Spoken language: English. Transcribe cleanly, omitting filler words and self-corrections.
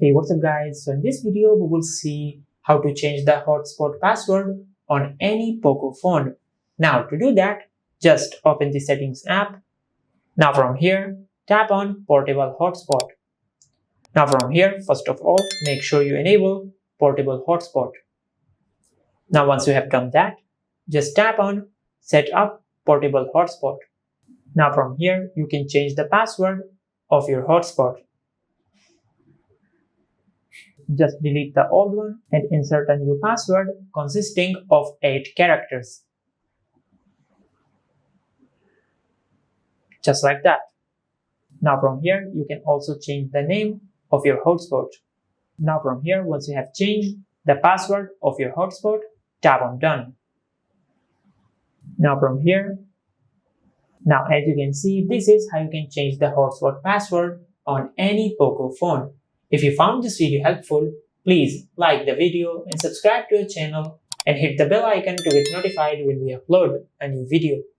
Hey, what's up guys? So in this video we will see how to change the hotspot password on any Poco phone. Now to do that, just open the settings app. Now from here, tap on portable hotspot. Now from here, first of all, make sure you enable portable hotspot. Now once you have done that, just tap on set up portable hotspot. Now from here, you can change the password of your hotspot. Just delete the old one and insert a new password consisting of 8 characters. Just like that. Now from here, you can also change the name of your hotspot. Now from here, once you have changed the password of your hotspot, tap on done. Now from here, now as you can see, this is how you can change the hotspot password on any Poco phone. If you found this video helpful, please like the video and subscribe to our channel and hit the bell icon to get notified when we upload a new video.